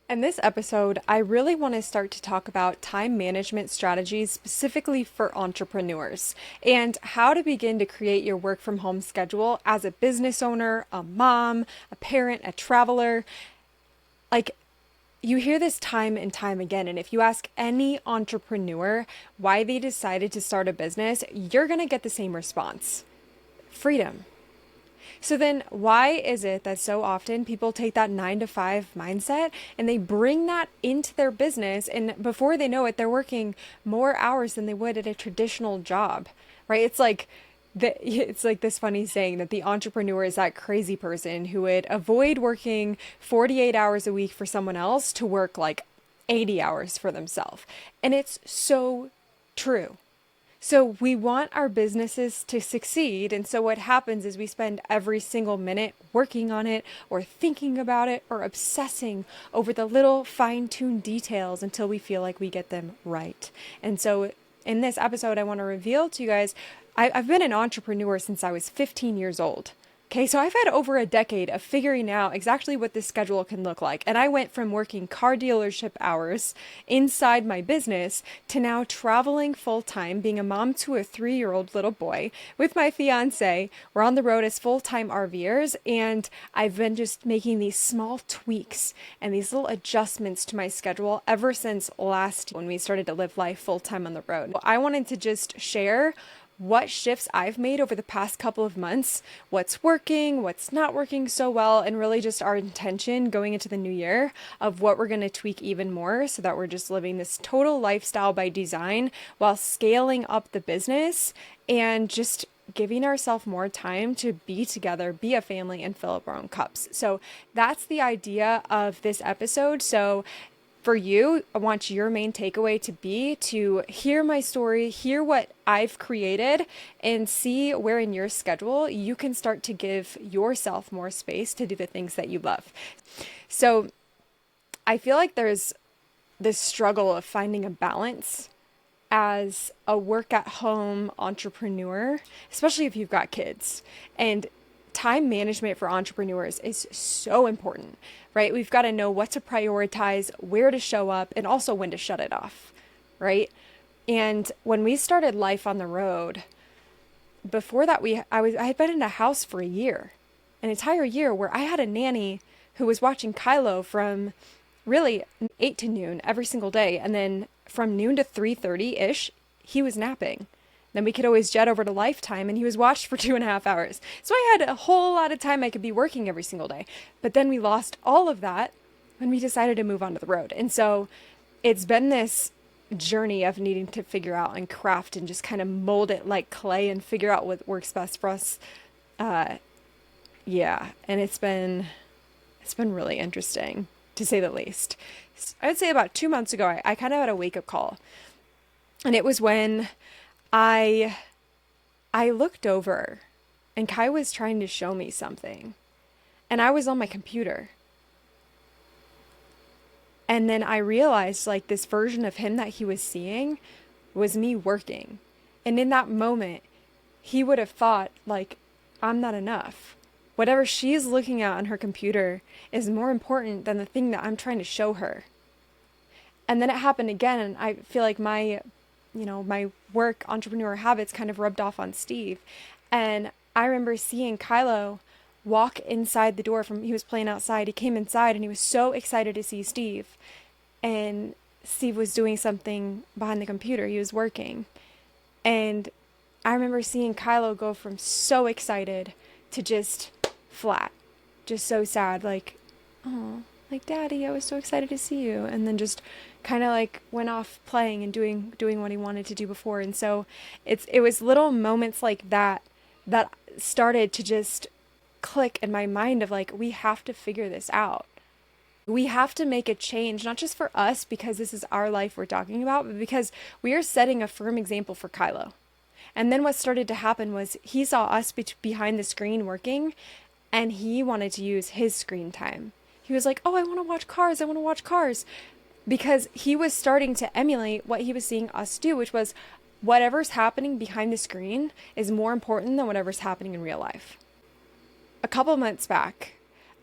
In this episode, I really want to start to talk about time management strategies specifically for entrepreneurs and how to begin to create your work from home schedule as a business owner, a mom, a parent, a traveler. Like, you hear this time and time again, and if you ask any entrepreneur why they decided to start a business, you're going to get the same response: freedom. So then, why is it that so often people take that 9 to 5 mindset and they bring that into their business, and before they know it, they're working more hours than they would at a traditional job, right? It's like this funny saying that the entrepreneur is that crazy person who would avoid working 48 hours a week for someone else to work like 80 hours for themselves. And it's so true. So we want our businesses to succeed. And so what happens is we spend every single minute working on it or thinking about it or obsessing over the little fine-tuned details until we feel like we get them right. And so in this episode, I want to reveal to you guys, I've been an entrepreneur since I was 15 years old. Okay, so I've had over a decade of figuring out exactly what this schedule can look like. And I went from working car dealership hours inside my business to now traveling full time, being a mom to a 3-year-old little boy with my fiance. We're on the road as full time RVers, and I've been just making these small tweaks and these little adjustments to my schedule ever since last when we started to live life full time on the road. I wanted to just share what shifts I've made over the past couple of months, what's working, what's not working so well, and really just our intention going into the new year of what we're going to tweak even more so that we're just living this total lifestyle by design while scaling up the business and just giving ourselves more time to be together, be a family, and fill up our own cups. So that's the idea of this episode. So for you, I want your main takeaway to be to hear my story, hear what I've created, and see where in your schedule you can start to give yourself more space to do the things that you love. So I feel like there's this struggle of finding a balance as a work at home entrepreneur, especially if you've got kids. And time management for entrepreneurs is so important, right? We've got to know what to prioritize, where to show up, and also when to shut it off, right? And when we started life on the road, before that I had been in a house for a year, an entire year where I had a nanny who was watching Kylo from really 8 to noon every single day, and then from noon to 3:30-ish, he was napping. Then we could always jet over to Lifetime and he was watched for 2.5 hours. So I had a whole lot of time I could be working every single day. But then we lost all of that when we decided to move onto the road. And so it's been this journey of needing to figure out and craft and just kind of mold it like clay and figure out what works best for us. Yeah, and it's been really interesting, to say the least. I would say about 2 months ago, I kind of had a wake-up call. And it was when I I looked over and Kai was trying to show me something, and I was on my computer. And then I realized like this version of him that he was seeing was me working. And in that moment, he would have thought like, I'm not enough. Whatever she's looking at on her computer is more important than the thing that I'm trying to show her. And then it happened again, and I feel like my work entrepreneur habits kind of rubbed off on Steve. And I remember seeing Kylo walk inside the door he was playing outside. He came inside and he was so excited to see Steve. And Steve was doing something behind the computer. He was working. And I remember seeing Kylo go from so excited to just flat, just so sad, like, oh, like, Daddy, I was so excited to see you. And then just kind of like went off playing and doing what he wanted to do before. And so it was little moments like that that started to just click in my mind of like, we have to figure this out. We have to make a change, not just for us because this is our life we're talking about, but because we are setting a firm example for Kylo. And then what started to happen was he saw us behind the screen working, and he wanted to use his screen time. He was like, oh, I want to watch cars. I want to watch cars. Because he was starting to emulate what he was seeing us do, which was whatever's happening behind the screen is more important than whatever's happening in real life. A couple months back,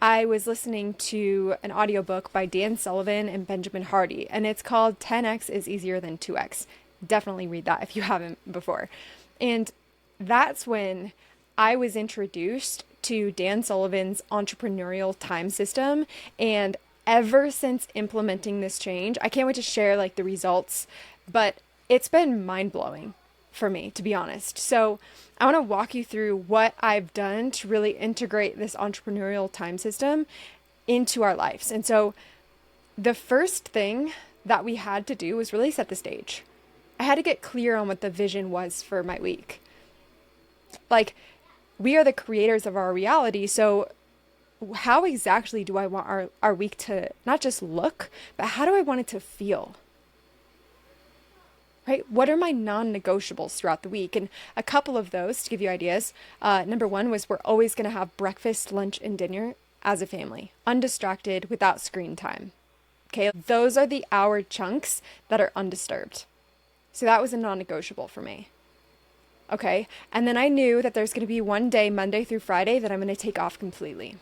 I was listening to an audiobook by Dan Sullivan and Benjamin Hardy, and it's called 10x is easier than 2x. Definitely read that if you haven't before. And that's when I was introduced to Dan Sullivan's entrepreneurial time system. And ever since implementing this change, I can't wait to share like the results, but it's been mind blowing for me, to be honest. So I want to walk you through what I've done to really integrate this entrepreneurial time system into our lives. And so the first thing that we had to do was really set the stage. I had to get clear on what the vision was for my week. Like, we are the creators of our reality. So how exactly do I want our week to not just look, but how do I want it to feel? Right? What are my non-negotiables throughout the week? And a couple of those, to give you ideas. Number one was we're always going to have breakfast, lunch, and dinner as a family, undistracted, without screen time. Okay, those are the hour chunks that are undisturbed. So that was a non-negotiable for me. Okay, and then I knew that there's going to be one day, Monday through Friday, that I'm going to take off completely.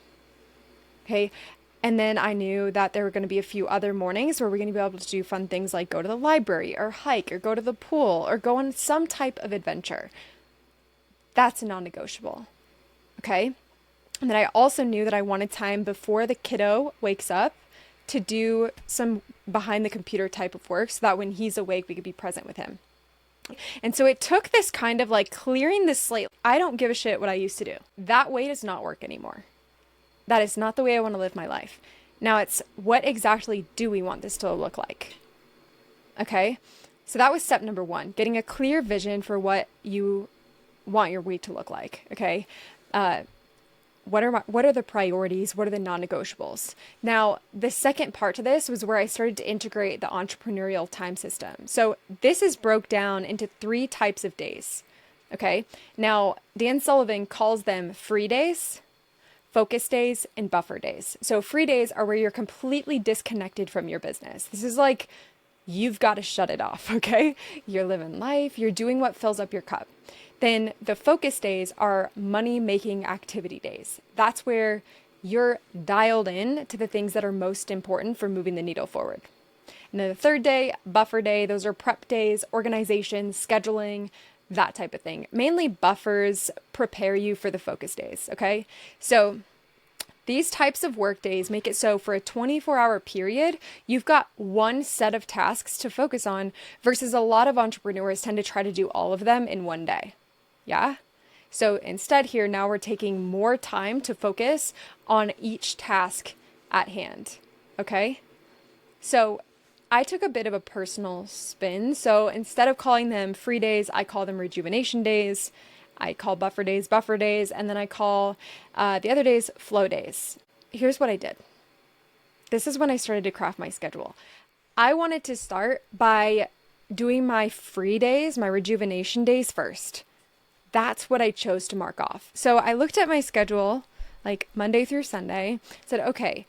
Okay, and then I knew that there were going to be a few other mornings where we're going to be able to do fun things like go to the library or hike or go to the pool or go on some type of adventure. That's a non-negotiable. Okay, and then I also knew that I wanted time before the kiddo wakes up to do some behind the computer type of work so that when he's awake, we could be present with him. And so it took this kind of like clearing the slate. I don't give a shit what I used to do. That way does not work anymore. That is not the way I want to live my life. Now it's what exactly do we want this to look like? Okay. So that was step number one, getting a clear vision for what you want your week to look like. Okay. What are the priorities? What are the non-negotiables? Now, the second part to this was where I started to integrate the entrepreneurial time system. So this is broke down into 3 types of days. Okay. Now, Dan Sullivan calls them free days, focus days, and buffer days. So free days are where you're completely disconnected from your business. This is like you've got to shut it off. Okay. You're living life. You're doing what fills up your cup. Then the focus days are money-making activity days. That's where you're dialed in to the things that are most important for moving the needle forward. And then the third day, buffer day, those are prep days, organization, scheduling, that type of thing. Mainly buffers prepare you for the focus days, okay? So these types of work days make it so for a 24-hour period, you've got one set of tasks to focus on versus a lot of entrepreneurs tend to try to do all of them in one day. Yeah. So instead here, now we're taking more time to focus on each task at hand. Okay. So I took a bit of a personal spin. So instead of calling them free days, I call them rejuvenation days. I call buffer days, and then I call the other days flow days. Here's what I did. This is when I started to craft my schedule. I wanted to start by doing my free days, my rejuvenation days first. That's what I chose to mark off. So I looked at my schedule, like Monday through Sunday, said, okay,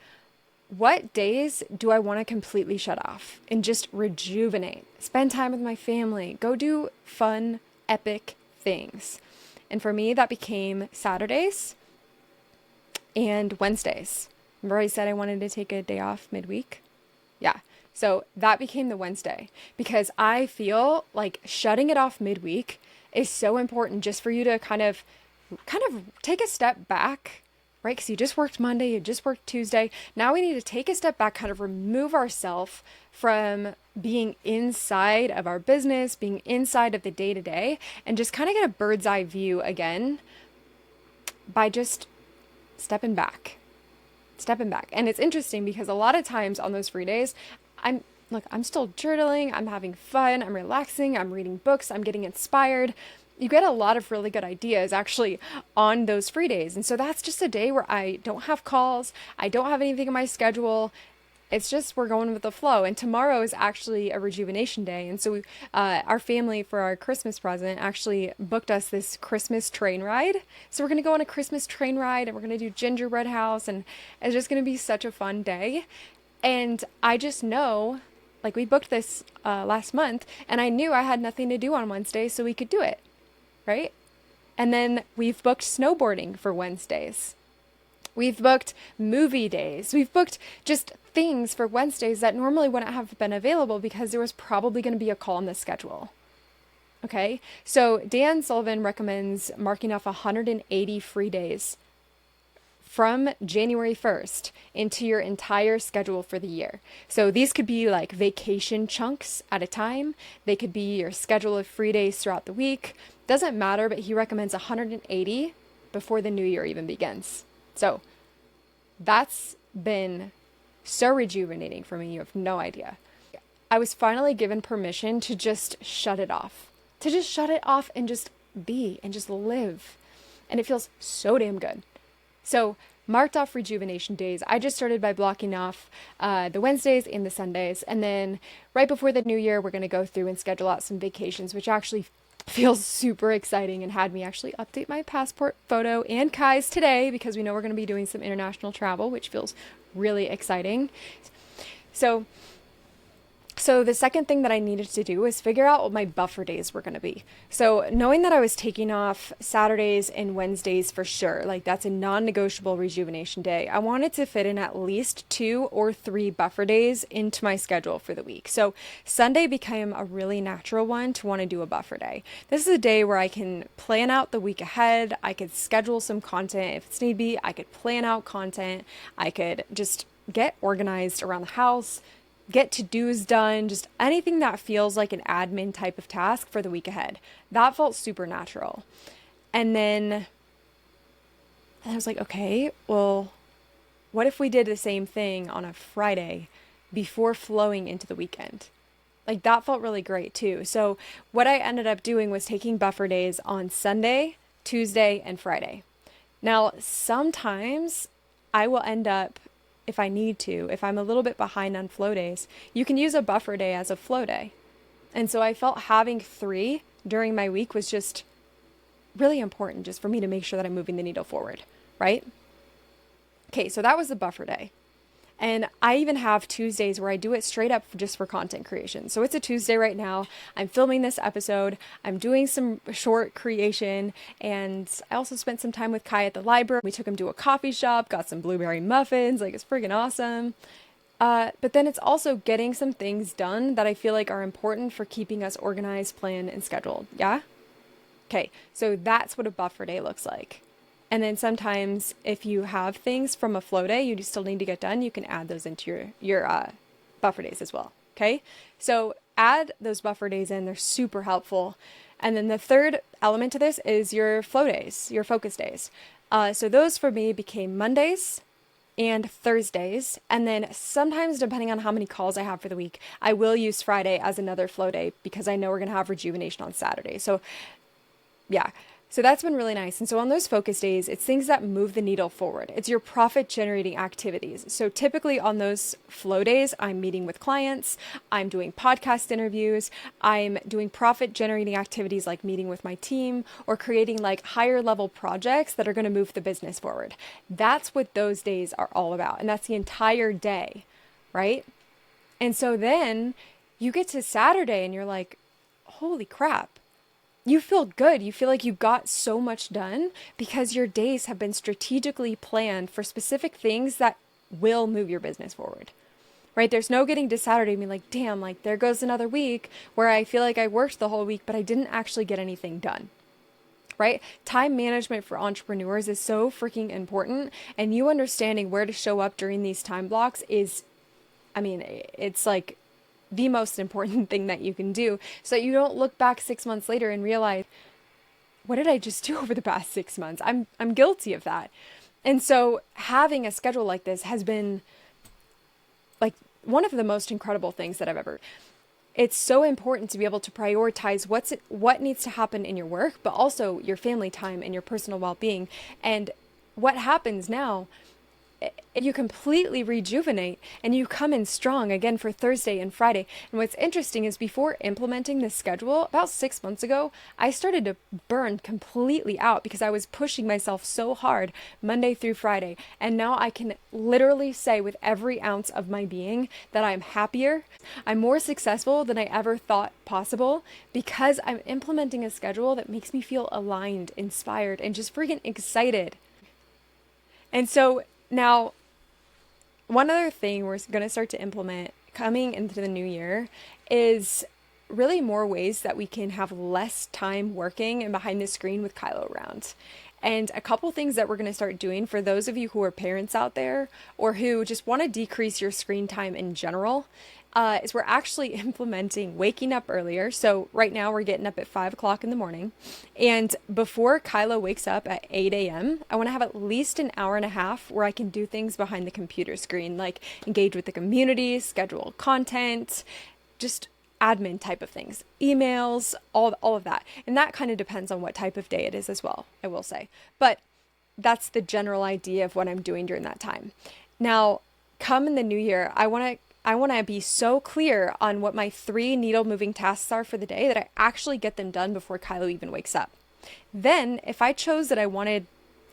what days do I want to completely shut off and just rejuvenate, spend time with my family, go do fun, epic things? And for me, that became Saturdays and Wednesdays. Remember I said I wanted to take a day off midweek? Yeah. So that became the Wednesday because I feel like shutting it off midweek is so important just for you to kind of take a step back, right? Because you just worked Monday, you just worked Tuesday. Now we need to take a step back, kind of remove ourselves from being inside of our business, being inside of the day-to-day, and just kind of get a bird's eye view again by just stepping back. And it's interesting because a lot of times on those free days, I'm still journaling, I'm having fun, I'm relaxing, I'm reading books, I'm getting inspired. You get a lot of really good ideas actually on those free days. And so that's just a day where I don't have calls, I don't have anything in my schedule. It's just we're going with the flow. And tomorrow is actually a rejuvenation day. And so our family, for our Christmas present, actually booked us this Christmas train ride. So we're going to go on a Christmas train ride and we're going to do gingerbread house. And it's just going to be such a fun day. And I just know, like we booked this last month and I knew I had nothing to do on Wednesday, so we could do it, right? And then we've booked snowboarding for Wednesdays. We've booked movie days. We've booked just things for Wednesdays that normally wouldn't have been available because there was probably going to be a call in the schedule. Okay, so Dan Sullivan recommends marking off 180 free days from January 1st into your entire schedule for the year. So these could be like vacation chunks at a time. They could be your schedule of free days throughout the week. Doesn't matter, but he recommends 180 before the new year even begins. So that's been so rejuvenating for me. You have no idea. I was finally given permission to just shut it off, and just be and just live. And it feels so damn good. So marked off rejuvenation days. I just started by blocking off the Wednesdays and the Sundays. And then right before the new year, we're going to go through and schedule out some vacations, which actually feels super exciting and had me actually update my passport photo and Kai's today because we know we're going to be doing some international travel, which feels really exciting. So the second thing that I needed to do was figure out what my buffer days were going to be. So knowing that I was taking off Saturdays and Wednesdays for sure, like that's a non-negotiable rejuvenation day, I wanted to fit in at least 2 or 3 buffer days into my schedule for the week. So Sunday became a really natural one to want to do a buffer day. This is a day where I can plan out the week ahead. I could schedule some content if it's need be. I could plan out content. I could just get organized around the house, get to-dos done, just anything that feels like an admin type of task for the week ahead. That felt super natural. And then I was like, okay, well, what if we did the same thing on a Friday before flowing into the weekend? Like that felt really great too. So what I ended up doing was taking buffer days on Sunday, Tuesday, and Friday. Now, sometimes I will end up, if I need to, if I'm a little bit behind on flow days, you can use a buffer day as a flow day. And so I felt having 3 during my week was just really important just for me to make sure that I'm moving the needle forward, right? Okay, so that was the buffer day. And I even have Tuesdays where I do it straight up just for content creation. So it's a Tuesday right now. I'm filming this episode. I'm doing some short creation. And I also spent some time with Kai at the library. We took him to a coffee shop, got some blueberry muffins. Like, it's friggin' awesome. But then it's also getting some things done that I feel like are important for keeping us organized, planned, and scheduled. Yeah? Okay, so that's what a buffer day looks like. And then sometimes if you have things from a flow day you still need to get done, you can add those into your buffer days as well. Okay, so add those buffer days in. They're super helpful. And then the third element to this is your flow days, your focus days. So those for me became Mondays and Thursdays. And then sometimes, depending on how many calls I have for the week, I will use Friday as another flow day because I know we're going to have rejuvenation on Saturday. So yeah. So that's been really nice. And so on those focus days, it's things that move the needle forward. It's your profit generating activities. So typically on those flow days, I'm meeting with clients, I'm doing podcast interviews, I'm doing profit generating activities like meeting with my team or creating like higher level projects that are going to move the business forward. That's what those days are all about. And that's the entire day, right? And so then you get to Saturday and you're like, holy crap. You feel good. You feel like you got so much done because your days have been strategically planned for specific things that will move your business forward, right? There's no getting to Saturday and being like, damn, like there goes another week where I feel like I worked the whole week, but I didn't actually get anything done, right? Time management for entrepreneurs is so freaking important. And you understanding where to show up during these time blocks is, I mean, it's like the most important thing that you can do so that you don't look back 6 months later and realize, what did I just do over the past 6 months? I'm guilty of that. And so having a schedule like this has been like one of the most incredible things that I've ever. It's so important to be able to prioritize what needs to happen in your work, but also your family time and your personal well-being. And what happens now, you completely rejuvenate and you come in strong again for Thursday and Friday. And what's interesting is before implementing this schedule, about 6 months ago, I started to burn completely out because I was pushing myself so hard Monday through Friday. And now I can literally say with every ounce of my being that I'm happier. I'm more successful than I ever thought possible because I'm implementing a schedule that makes me feel aligned, inspired, and just freaking excited. And so now, one other thing we're going to start to implement coming into the new year is really more ways that we can have less time working and behind the screen with Kylo around. And a couple things that we're going to start doing for those of you who are parents out there or who just want to decrease your screen time in general is we're actually implementing waking up earlier. So right now we're getting up at 5 o'clock in the morning. And before Kylo wakes up at 8 a.m., I want to have at least an hour and a half where I can do things behind the computer screen, like engage with the community, schedule content, just admin type of things, emails, all of that. And that kind of depends on what type of day it is as well, I will say. But that's the general idea of what I'm doing during that time. Now, come in the new year, I want to be so clear on what my 3 needle moving tasks are for the day that I actually get them done before Kylo even wakes up. Then, if I chose that I wanted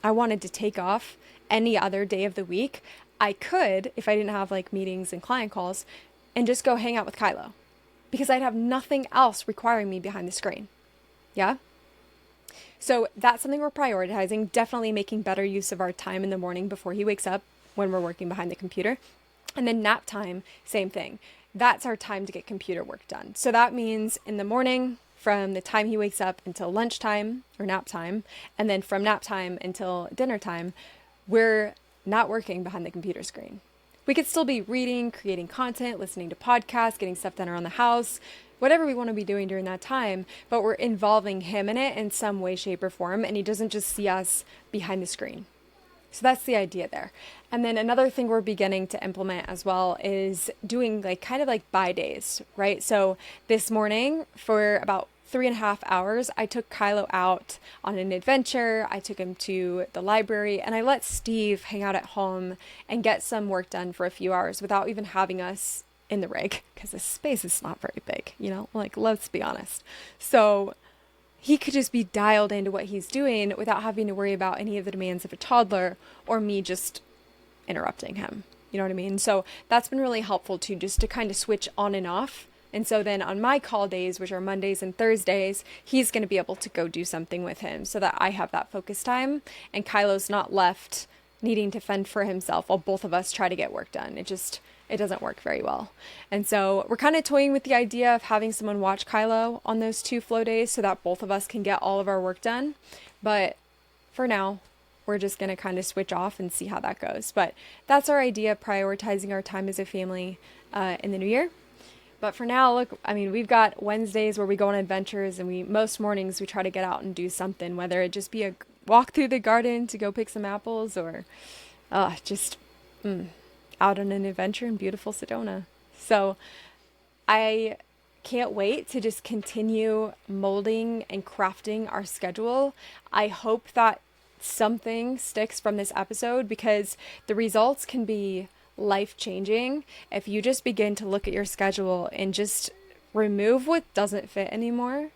to take off any other day of the week, I could, if I didn't have like meetings and client calls, and just go hang out with Kylo because I'd have nothing else requiring me behind the screen. Yeah? So that's something we're prioritizing, definitely making better use of our time in the morning before he wakes up when we're working behind the computer. And then nap time, same thing. That's our time to get computer work done. So that means in the morning, from the time he wakes up until lunchtime or nap time, and then from nap time until dinner time, we're not working behind the computer screen. We could still be reading, creating content, listening to podcasts, getting stuff done around the house, whatever we want to be doing during that time, but we're involving him in it in some way, shape, or form, and he doesn't just see us behind the screen. So that's the idea there. And then another thing we're beginning to implement as well is doing like kind of like bye days, right? So this morning for about 3.5 hours, I took Kylo out on an adventure. I took him to the library and I let Steve hang out at home and get some work done for a few hours without even having us in the rig because the space is not very big, like let's be honest. So he could just be dialed into what he's doing without having to worry about any of the demands of a toddler or me just interrupting him. You know what I mean? So that's been really helpful too, just to kind of switch on and off. And so then on my call days, which are Mondays and Thursdays, he's going to be able to go do something with him so that I have that focus time and Kylo's not left needing to fend for himself while both of us try to get work done. It doesn't work very well. And so we're kind of toying with the idea of having someone watch Kylo on those 2 flow days so that both of us can get all of our work done. But for now, we're just going to kind of switch off and see how that goes. But that's our idea of prioritizing our time as a family in the new year. But for now, look, I mean, we've got Wednesdays where we go on adventures and most mornings we try to get out and do something, whether it just be a walk through the garden to go pick some apples or just out on an adventure in beautiful Sedona. So I can't wait to just continue molding and crafting our schedule. I hope that something sticks from this episode because the results can be life-changing if you just begin to look at your schedule and just remove what doesn't fit anymore.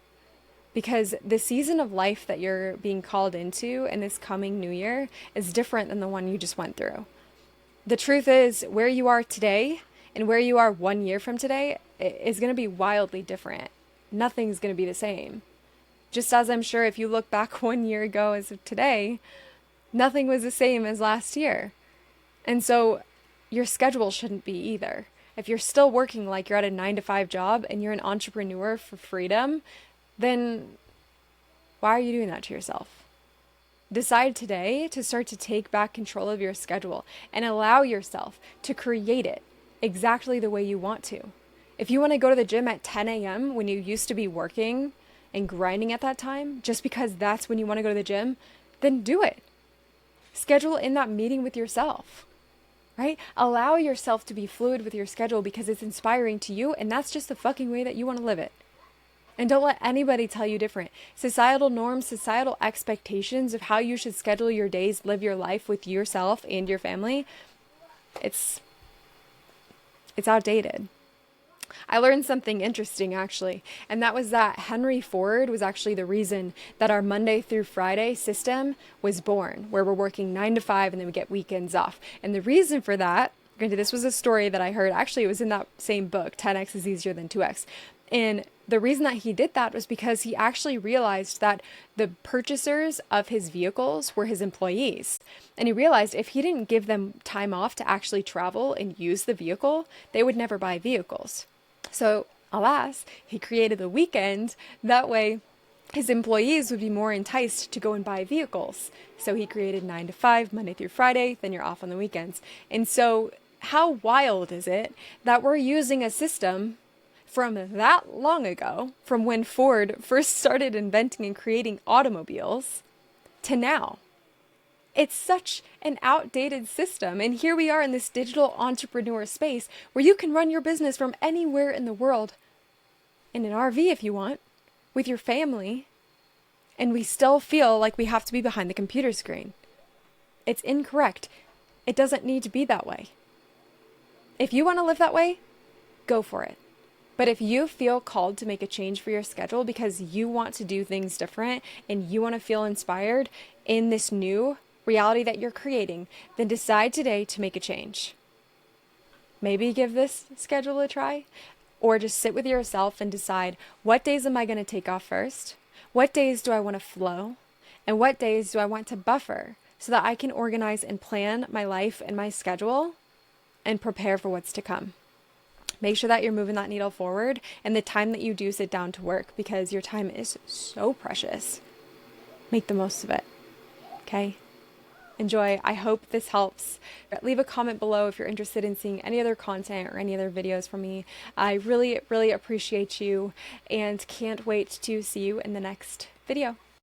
Because the season of life that you're being called into in this coming new year is different than the one you just went through. The truth is, where you are today and where you are 1 year from today is going to be wildly different. Nothing's going to be the same. Just as I'm sure if you look back 1 year ago as of today, nothing was the same as last year. And so your schedule shouldn't be either. If you're still working like you're at a 9-to-5 job and you're an entrepreneur for freedom, then why are you doing that to yourself? Decide today to start to take back control of your schedule and allow yourself to create it exactly the way you want to. If you want to go to the gym at 10 a.m. when you used to be working and grinding at that time, just because that's when you want to go to the gym, then do it. Schedule in that meeting with yourself, right? Allow yourself to be fluid with your schedule because it's inspiring to you and that's just the fucking way that you want to live it. And don't let anybody tell you different. Societal norms, societal expectations of how you should schedule your days, live your life with yourself and your family, it's outdated. I learned something interesting actually, and that was that Henry Ford was actually the reason that our Monday through Friday system was born, where we're working 9 to 5 and then we get weekends off. And the reason for that Granted, this was a story that I heard. Actually, it was in that same book, 10x is easier than 2x. And the reason that he did that was because he actually realized that the purchasers of his vehicles were his employees. And he realized if he didn't give them time off to actually travel and use the vehicle, they would never buy vehicles. So, alas, he created the weekend. That way, his employees would be more enticed to go and buy vehicles. So he created 9 to 5, Monday through Friday, then you're off on the weekends. And so how wild is it that we're using a system from that long ago, from when Ford first started inventing and creating automobiles, to now? It's such an outdated system. And here we are in this digital entrepreneur space where you can run your business from anywhere in the world, in an RV if you want, with your family, and we still feel like we have to be behind the computer screen. It's incorrect. It doesn't need to be that way. If you want to live that way, go for it. But if you feel called to make a change for your schedule because you want to do things different and you want to feel inspired in this new reality that you're creating, then decide today to make a change. Maybe give this schedule a try, or just sit with yourself and decide, what days am I going to take off first? What days do I want to flow? And what days do I want to buffer so that I can organize and plan my life and my schedule and prepare for what's to come? Make sure that you're moving that needle forward and the time that you do sit down to work, because your time is so precious. Make the most of it. Okay? Enjoy. I hope this helps. Leave a comment below if you're interested in seeing any other content or any other videos from me. I really, really appreciate you and can't wait to see you in the next video.